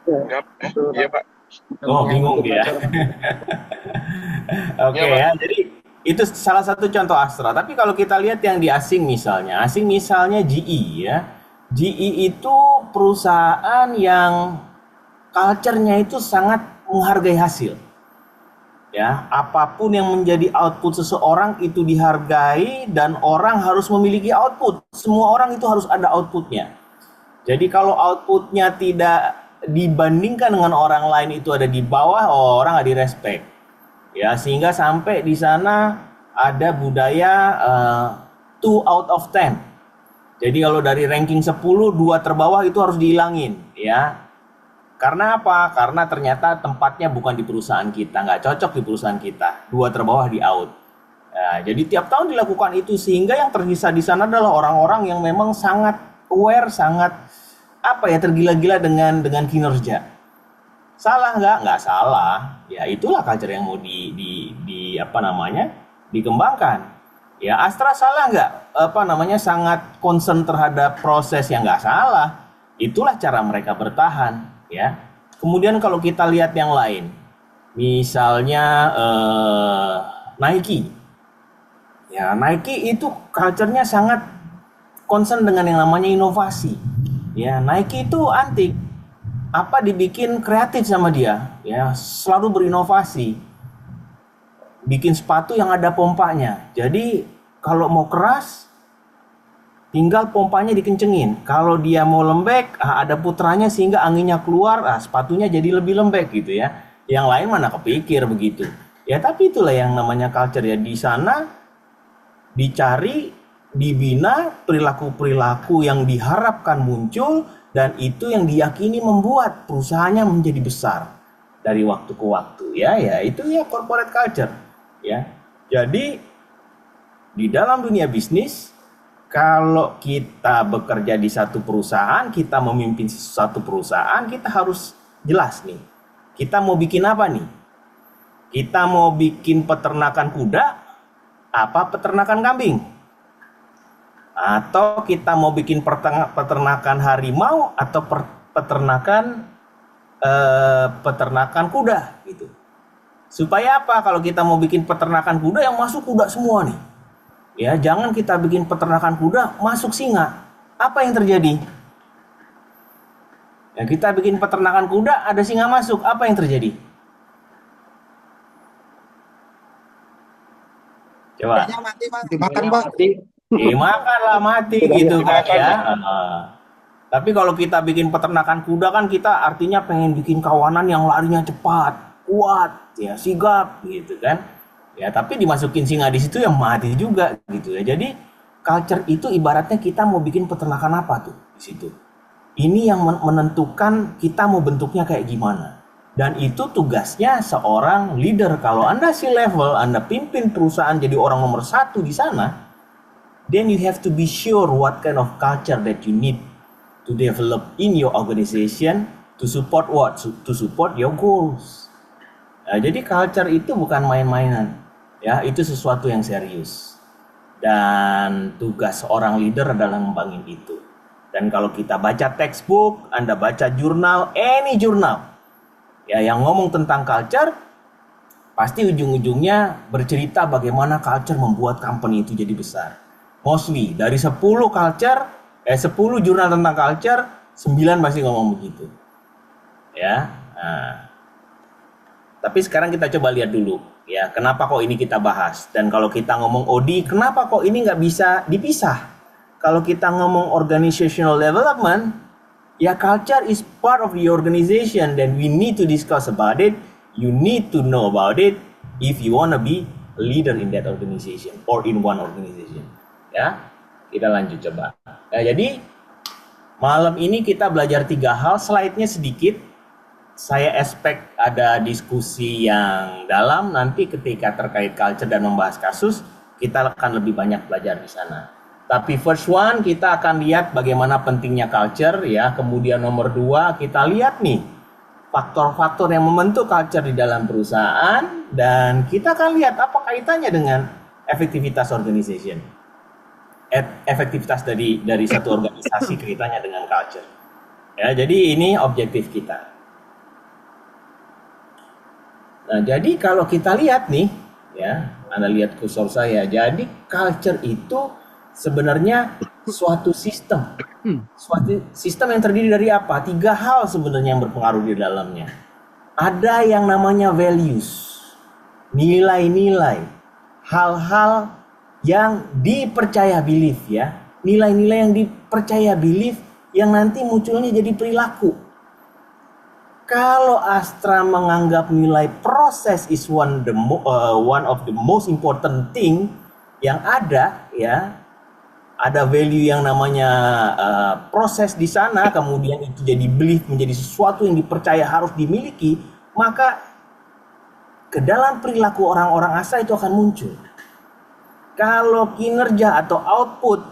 Enggak, Betul, iya Pak. Pak. Oh, Namanya bingung itu dia. culture. Oke Iya Pak. ya, jadi itu salah satu contoh Astra. Tapi kalau kita lihat yang di asing misalnya GE ya. GE itu perusahaan yang culture-nya itu sangat menghargai hasil. Ya, apapun yang menjadi output seseorang itu dihargai dan orang harus memiliki output. Semua orang itu harus ada outputnya. Jadi kalau outputnya tidak dibandingkan dengan orang lain itu ada di bawah, oh, orang nggak direspek. Ya, sehingga sampai di sana ada budaya 2 out of 10. Jadi kalau dari ranking 10, 2 terbawah itu harus dihilangin, ya. Karena apa? Karena ternyata tempatnya bukan di perusahaan kita, nggak cocok di perusahaan kita. 2 terbawah di out. Ya, jadi tiap tahun dilakukan itu sehingga yang tersisa di sana adalah orang-orang yang memang sangat aware, sangat apa ya, tergila-gila dengan kinerja. Salah nggak? Nggak salah. Ya itulah culture yang mau di apa namanya dikembangkan. Ya Astra salah nggak? Apa namanya sangat concern terhadap proses yang nggak salah. Itulah cara mereka bertahan. Ya. Kemudian kalau kita lihat yang lain, misalnya Nike. Ya Nike itu culture-nya sangat concern dengan yang namanya inovasi. Ya Nike itu antik apa dibikin kreatif sama dia, ya selalu berinovasi, bikin sepatu yang ada pompanya, jadi kalau mau keras tinggal pompanya dikencengin, kalau dia mau lembek ada putranya sehingga anginnya keluar, sepatunya jadi lebih lembek gitu ya. Yang lain mana kepikir begitu ya, tapi itulah yang namanya culture ya. Di sana dicari, dibina perilaku-perilaku yang diharapkan muncul dan itu yang diyakini membuat perusahaannya menjadi besar dari waktu ke waktu ya. Ya itu ya corporate culture ya. Jadi di dalam dunia bisnis, kalau kita bekerja di satu perusahaan, kita memimpin satu perusahaan, kita harus jelas nih, kita mau bikin apa nih. Kita mau bikin peternakan kuda apa peternakan kambing, atau kita mau bikin peternakan harimau atau peternakan kuda gitu. Supaya apa? Kalau kita mau bikin peternakan kuda yang masuk kuda semua nih. Ya, jangan kita bikin peternakan kuda masuk singa. Apa yang terjadi? Ya, kita bikin peternakan kuda ada singa masuk, apa yang terjadi? Coba. Kudanya mati, Pak. Dimakan, Kudanya Pak. mati. Makanlah mati Kudanya gitu kan Dimakan ya. Pak. Tapi kalau kita bikin peternakan kuda kan kita artinya pengen bikin kawanan yang larinya cepat, kuat, ya sigap gitu kan. Ya, tapi dimasukin singa di situ yang mati juga gitu ya. Jadi culture itu ibaratnya kita mau bikin peternakan apa tuh di situ. Ini yang menentukan kita mau bentuknya kayak gimana. Dan itu tugasnya seorang leader. Kalau Anda si level, Anda pimpin perusahaan jadi orang nomor satu di sana, then you have to be sure what kind of culture that you need to develop in your organization to support what? To support your goals. Nah, jadi culture itu bukan main-mainan. Ya, itu sesuatu yang serius. Dan tugas seorang leader adalah ngembangin itu. Dan kalau kita baca textbook, Anda baca jurnal, any jurnal, ya yang ngomong tentang culture, pasti ujung-ujungnya bercerita bagaimana culture membuat company itu jadi besar. Mostly dari 10 culture, 10 jurnal tentang culture, 9 pasti ngomong begitu. Ya. Nah, tapi sekarang kita coba lihat dulu, ya kenapa kok ini kita bahas. Dan kalau kita ngomong OD, kenapa kok ini nggak bisa dipisah? Kalau kita ngomong organizational development, ya culture is part of the organization, then we need to discuss about it. You need to know about it if you wanna be a leader in that organization or in one organization. Ya, kita lanjut coba. Ya, jadi malam ini kita belajar 3 hal, slide-nya sedikit. Saya expect ada diskusi yang dalam nanti ketika terkait culture dan membahas kasus, kita akan lebih banyak belajar di sana. Tapi first one kita akan lihat bagaimana pentingnya culture ya. Kemudian nomor 2 kita lihat nih faktor-faktor yang membentuk culture di dalam perusahaan dan kita akan lihat apa kaitannya dengan efektivitas organization. Efektivitas dari satu organisasi kaitannya dengan culture. Ya, jadi ini objektif kita. Nah, jadi kalau kita lihat nih, ya, Anda lihat kursor saya. Jadi culture itu sebenarnya suatu sistem. Suatu sistem yang terdiri dari apa? Tiga hal sebenarnya yang berpengaruh di dalamnya. Ada yang namanya values, nilai-nilai, hal-hal yang dipercaya belief ya. Nilai-nilai yang dipercaya belief yang nanti munculnya jadi perilaku. Kalau Astra menganggap nilai proses is one of the most important thing yang ada ya, ada value yang namanya proses di sana, kemudian itu jadi belief, menjadi sesuatu yang dipercaya harus dimiliki, maka ke dalam perilaku orang-orang Astra itu akan muncul. Kalau kinerja atau output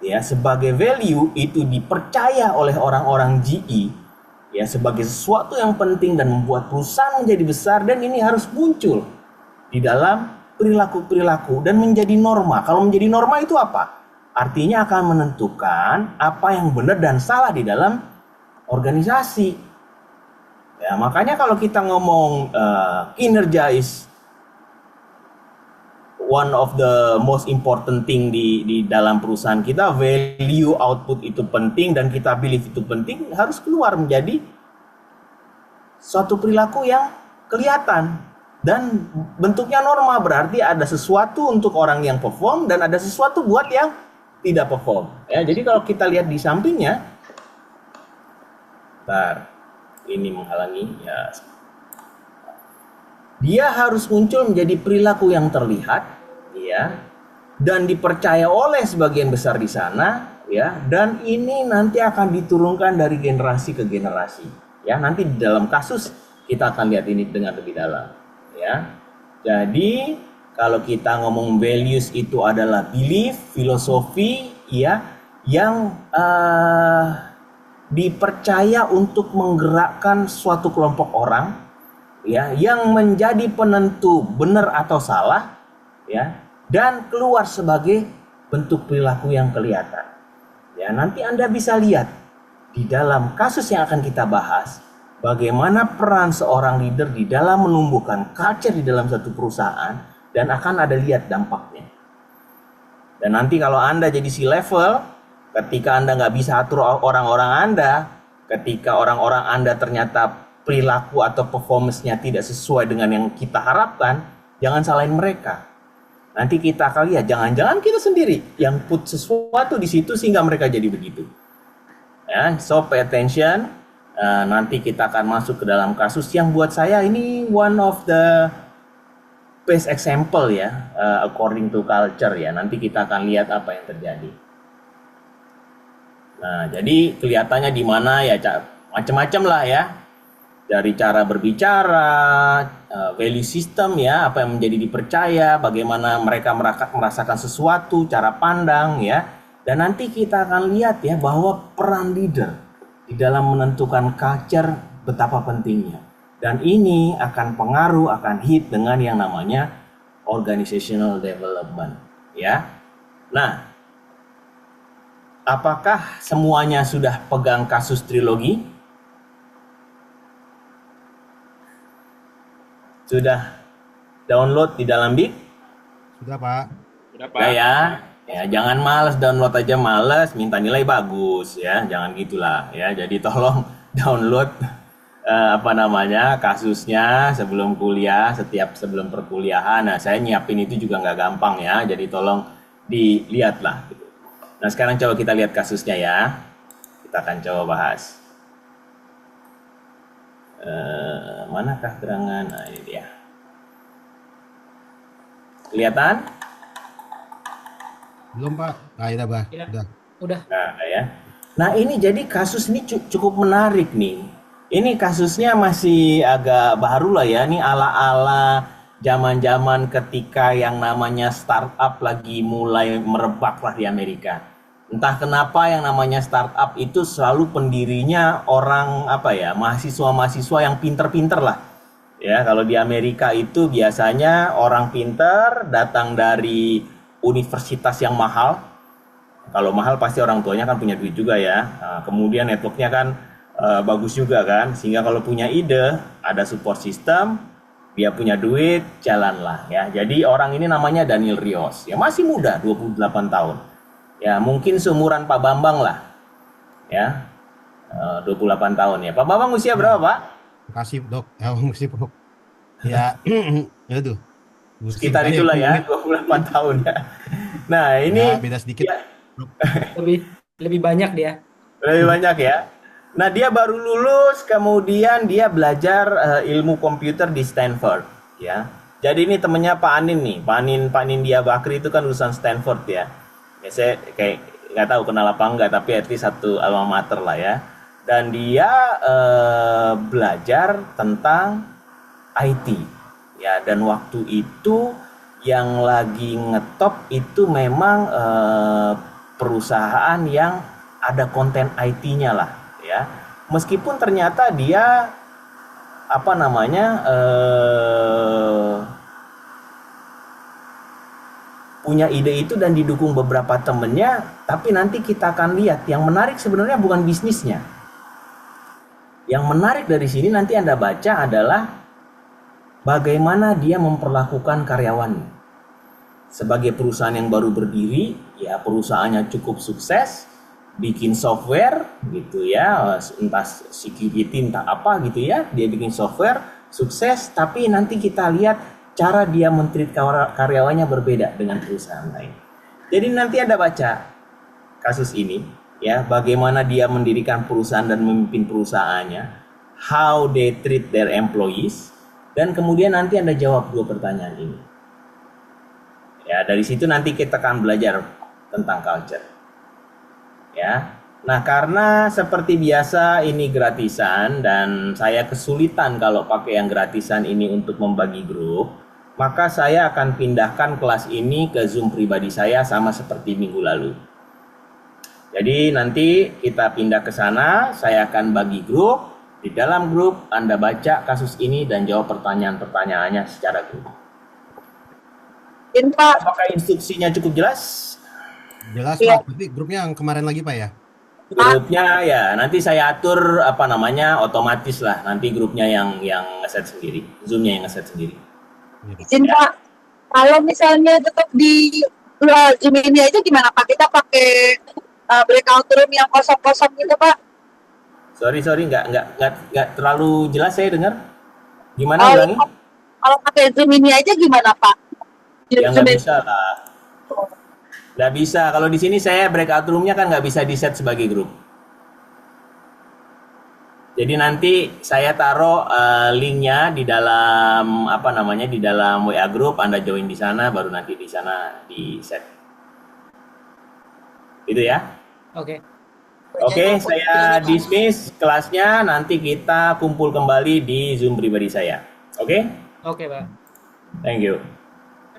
ya sebagai value itu dipercaya oleh orang-orang GE ya sebagai sesuatu yang penting dan membuat perusahaan menjadi besar, dan ini harus muncul di dalam perilaku-perilaku dan menjadi norma. Kalau menjadi norma itu apa? Artinya akan menentukan apa yang benar dan salah di dalam organisasi. Ya, makanya kalau kita ngomong kinerja is one of the most important thing di dalam perusahaan kita, value output itu penting dan kita believe itu penting, harus keluar menjadi suatu perilaku yang kelihatan dan bentuknya norma. Berarti ada sesuatu untuk orang yang perform dan ada sesuatu buat yang tidak perform ya. Jadi kalau kita lihat di sampingnya, ini menghalangi ya, dia harus muncul menjadi perilaku yang terlihat ya, dan dipercaya oleh sebagian besar di sana ya, dan ini nanti akan diturunkan dari generasi ke generasi ya. Nanti di dalam kasus kita akan lihat ini dengan lebih dalam ya. Jadi kalau kita ngomong values itu adalah belief, filosofi ya, yang dipercaya untuk menggerakkan suatu kelompok orang ya, yang menjadi penentu benar atau salah ya, dan keluar sebagai bentuk perilaku yang kelihatan ya. Nanti Anda bisa lihat di dalam kasus yang akan kita bahas bagaimana peran seorang leader di dalam menumbuhkan culture di dalam satu perusahaan, dan akan ada lihat dampaknya. Dan nanti kalau Anda jadi C-level, ketika Anda nggak bisa atur orang-orang Anda, ketika orang-orang Anda ternyata perilaku atau performance-nya tidak sesuai dengan yang kita harapkan, jangan salahin mereka. Nanti kita akan lihat, jangan-jangan kita sendiri yang put sesuatu di situ sehingga mereka jadi begitu. Ya, so pay attention. Nanti kita akan masuk ke dalam kasus yang buat saya ini one of the best example ya, according to culture ya. Nanti kita akan lihat apa yang terjadi. Nah, jadi kelihatannya di mana ya, macam-macam lah ya. Dari cara berbicara, value system ya, apa yang menjadi dipercaya, bagaimana mereka merasakan sesuatu, cara pandang ya. Dan nanti kita akan lihat ya bahwa peran leader di dalam menentukan culture betapa pentingnya. Dan ini akan pengaruh, akan hit dengan yang namanya organizational development ya. Nah, apakah semuanya sudah pegang kasus trilogi? Sudah download di dalam Big? Sudah, Pak. Sudah, Pak. Nah, ya, jangan males download aja, males minta nilai bagus ya, jangan gitulah ya. Jadi tolong download kasusnya sebelum kuliah, sebelum perkuliahan. Nah, saya nyiapin itu juga nggak gampang ya, jadi tolong dilihatlah gitu. Nah, sekarang coba kita lihat kasusnya ya, kita akan coba bahas. Manakah gerangan? Nah, ini dia. Kelihatan? Belum, Pak. Nah, ya, Pak. Ya. Udah. Nah, ya. Nah, ini jadi kasus ini cukup menarik nih. Ini kasusnya masih agak baru lah ya. Ini ala-ala zaman-zaman ketika yang namanya startup lagi mulai merebak lah di Amerika. Entah kenapa yang namanya startup itu selalu pendirinya orang mahasiswa-mahasiswa yang pinter-pinter lah. Ya, kalau di Amerika itu biasanya orang pinter datang dari universitas yang mahal. Kalau mahal pasti orang tuanya kan punya duit juga ya. Nah, kemudian networknya kan bagus juga kan. Sehingga kalau punya ide, ada support system, Dia punya duit, jalanlah ya. Jadi orang ini namanya Daniel Rios. Ya masih muda, 28 tahun. Ya mungkin seumuran Pak Bambang lah. Ya, 28 tahun ya. Pak Bambang usia berapa, Pak? Makasih dok. Ya, mesti dok. Ya, ya tuh. Mesti Sekitar makanya itulah aku ya, ini 28 tahun ya. Nah, ya ini beda sedikit. ya, Dok. Lebih lebih banyak dia. lebih banyak ya. Nah, dia baru lulus, kemudian dia belajar ilmu komputer di Stanford, ya. Jadi ini temennya Pak Anin nih, Pak Nindya Bakri itu kan lulusan Stanford ya. Ya saya kayak nggak tahu kenal apa enggak, tapi at least satu alma mater lah ya. Dan dia belajar tentang IT, ya. Dan waktu itu yang lagi ngetop itu memang perusahaan yang ada konten IT-nya lah ya. Meskipun ternyata dia apa namanya punya ide itu dan didukung beberapa temennya, tapi nanti kita akan lihat yang menarik sebenarnya bukan bisnisnya. Yang menarik dari sini nanti Anda baca adalah bagaimana dia memperlakukan karyawannya. Sebagai perusahaan yang baru berdiri, ya perusahaannya cukup sukses, bikin software gitu ya, entah security entah apa gitu ya, dia bikin software sukses, tapi nanti kita lihat cara dia men-treat karyawannya berbeda dengan perusahaan lain. Jadi nanti Anda baca kasus ini ya, bagaimana dia mendirikan perusahaan dan memimpin perusahaannya, how they treat their employees, dan kemudian nanti Anda jawab dua pertanyaan ini. Ya, dari situ nanti kita akan belajar tentang culture. Ya. Nah, karena seperti biasa ini gratisan dan saya kesulitan kalau pakai yang gratisan ini untuk membagi grup, maka saya akan pindahkan kelas ini ke Zoom pribadi saya sama seperti minggu lalu. Jadi nanti kita pindah ke sana, saya akan bagi grup. Di dalam grup Anda baca kasus ini dan jawab pertanyaan-pertanyaannya secara grup. Pak. Apakah instruksinya cukup jelas? Jelas Iya. Pak, tapi grupnya yang kemarin lagi Pak ya? Grupnya ya nanti saya atur apa namanya otomatis lah, nanti grupnya yang ngeset sendiri, Zoom-nya yang ngeset sendiri. Izin Pak, kalau misalnya tetap di Zoom ini aja gimana Pak? Kita pakai breakout room yang kosong-kosong gitu Pak? Sorry nggak terlalu jelas saya dengar. Gimana ulangi? Kalau pakai Zoom ini aja gimana Pak? Ya nggak bisa lah. Nggak bisa. Kalau di sini saya breakout room-nya kan nggak bisa di-set sebagai grup. Jadi nanti saya taruh link-nya di dalam apa namanya di dalam WA group, Anda join di sana, baru nanti di sana di-set. Gitu ya. Oke. Oke, saya dismiss kelasnya. Nanti kita kumpul kembali di Zoom pribadi saya. Oke? Oke, Pak. Thank you.